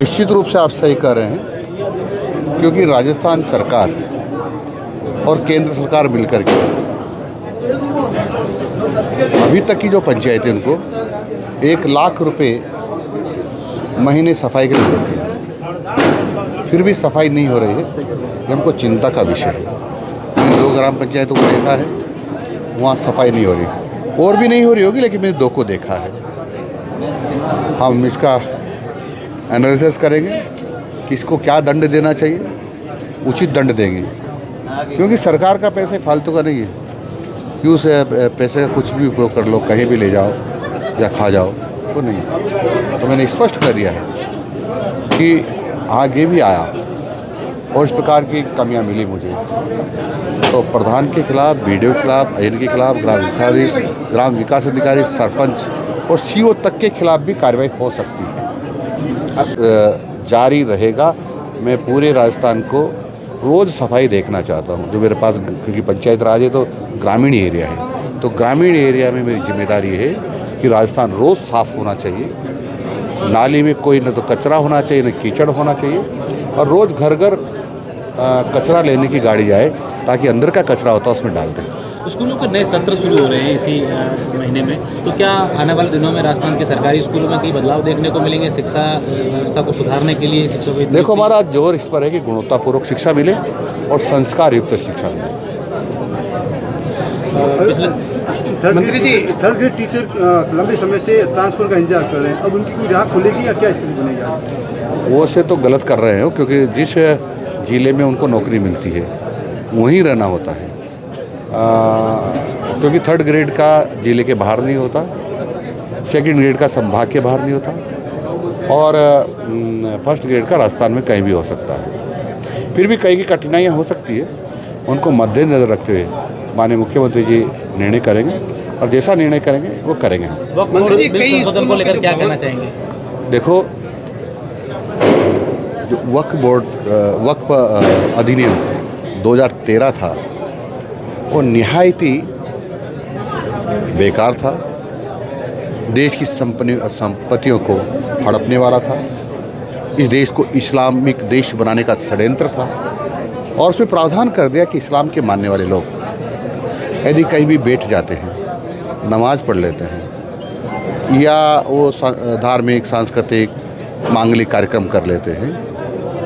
निश्चित रूप से आप सही कह रहे हैं, क्योंकि राजस्थान सरकार और केंद्र सरकार मिलकर के अभी तक की जो पंचायतें उनको 1 लाख रुपए महीने सफाई के लिए देते हैं, फिर भी सफाई नहीं हो रही है। ये हमको चिंता का विषय है। मैंने 2 ग्राम पंचायतों को देखा है, वहाँ सफाई नहीं हो रही, और भी नहीं हो रही होगी, लेकिन मैंने 2 को देखा है। हम इसका एनालिसिस करेंगे कि इसको क्या दंड देना चाहिए, उचित दंड देंगे, क्योंकि सरकार का पैसे फालतू का नहीं है। क्यों से पैसे का कुछ भी उपयोग कर लो, कहीं भी ले जाओ या खा जाओ, तो नहीं। तो मैंने स्पष्ट कर दिया है कि आगे भी आया और इस प्रकार की कमियां मिली मुझे, तो प्रधान के खिलाफ, बीडीओ के खिलाफ, आईएन के खिलाफ, ग्राम विकास अधिकारी, सरपंच और सीओ तक के खिलाफ भी कार्रवाई हो सकती है। जारी रहेगा। मैं पूरे राजस्थान को रोज़ सफाई देखना चाहता हूँ, जो मेरे पास, क्योंकि पंचायत राज है तो ग्रामीण एरिया है, तो ग्रामीण एरिया में मेरी जिम्मेदारी है कि राजस्थान रोज़ साफ़ होना चाहिए। नाली में कोई न तो कचरा होना चाहिए, न कीचड़ होना चाहिए, और रोज़ घर घर कचरा लेने की गाड़ी जाए, ताकि अंदर का कचरा होता है उसमें डाल दें। स्कूलों के नए सत्र शुरू हो रहे हैं इसी महीने में, तो क्या आने वाले दिनों में राजस्थान के सरकारी स्कूलों में कई बदलाव देखने को मिलेंगे शिक्षा व्यवस्था को सुधारने के लिए? शिक्षकों देखो, हमारा जोर इस पर है कि गुणवत्तापूर्वक शिक्षा मिले और संस्कार युक्त शिक्षा मिले। मंत्री जी, थर्ड ग्रेड टीचर लंबे समय से ट्रांसफर का इंतजार कर रहे हैं, अब उनकी कोई राह खुलेगी या क्या स्थिति बनेगी? वो से तो गलत कर रहे हो, क्योंकि जिस जिले में उनको नौकरी मिलती है वहीं रहना होता है, क्योंकि 3rd ग्रेड का जिले के बाहर नहीं होता, 2nd ग्रेड का संभाग के बाहर नहीं होता, और 1st ग्रेड का राजस्थान में कहीं भी हो सकता है। फिर भी कई की कठिनाइयाँ हो सकती है, उनको मद्देनजर रखते हुए माननीय मुख्यमंत्री जी निर्णय करेंगे, और जैसा निर्णय करेंगे वो करेंगे। संशोधन को लेकर क्या कहना चाहेंगे? देखो, जो वक्फ अधिनियम 2013 था, वो निहायत ही बेकार था, देश की संपत्तियों को हड़पने वाला था, इस देश को इस्लामिक देश बनाने का षड्यंत्र था, और उसमें प्रावधान कर दिया कि इस्लाम के मानने वाले लोग यदि कहीं भी बैठ जाते हैं, नमाज पढ़ लेते हैं, या वो धार्मिक, सांस्कृतिक, मांगलिक कार्यक्रम कर लेते हैं,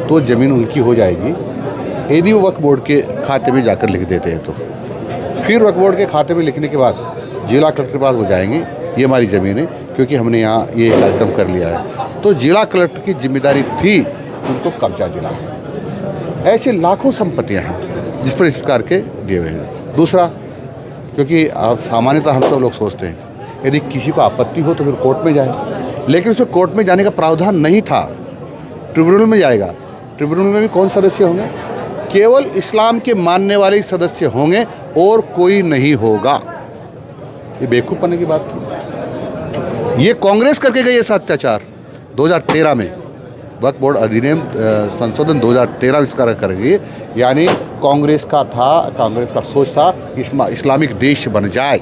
तो ज़मीन उनकी हो जाएगी, यदि वो वक्फ बोर्ड के खाते में जाकर लिख देते हैं। तो फिर वक्फ बोर्ड के खाते में लिखने के बाद जिला कलेक्टर के पास वो जाएंगे, ये हमारी ज़मीन है क्योंकि हमने यहाँ ये कार्यक्रम कर लिया है, तो जिला कलेक्टर की जिम्मेदारी थी उनको कब्जा दिलाना। ऐसे लाखों संपत्तियाँ हैं जिस पर इस प्रकार के दिए हुए हैं। दूसरा, क्योंकि आप सामान्यतः हम सब लोग सोचते हैं यदि किसी को आपत्ति हो तो फिर कोर्ट में जाए, लेकिन उसमें कोर्ट में जाने का प्रावधान नहीं था, ट्रिब्यूनल में जाएगा। ट्रिब्यूनल में भी कौन सदस्य होंगे? केवल इस्लाम के मानने वाले ही सदस्य होंगे और कोई नहीं होगा। ये बेवकूफ़पने की बात थी। ये कांग्रेस करके गई ऐसा अत्याचार 2013 में, वक्फ बोर्ड अधिनियम संशोधन 2013 में इसका कर गई, यानी कांग्रेस का सोच था इस्लामिक देश बन जाए।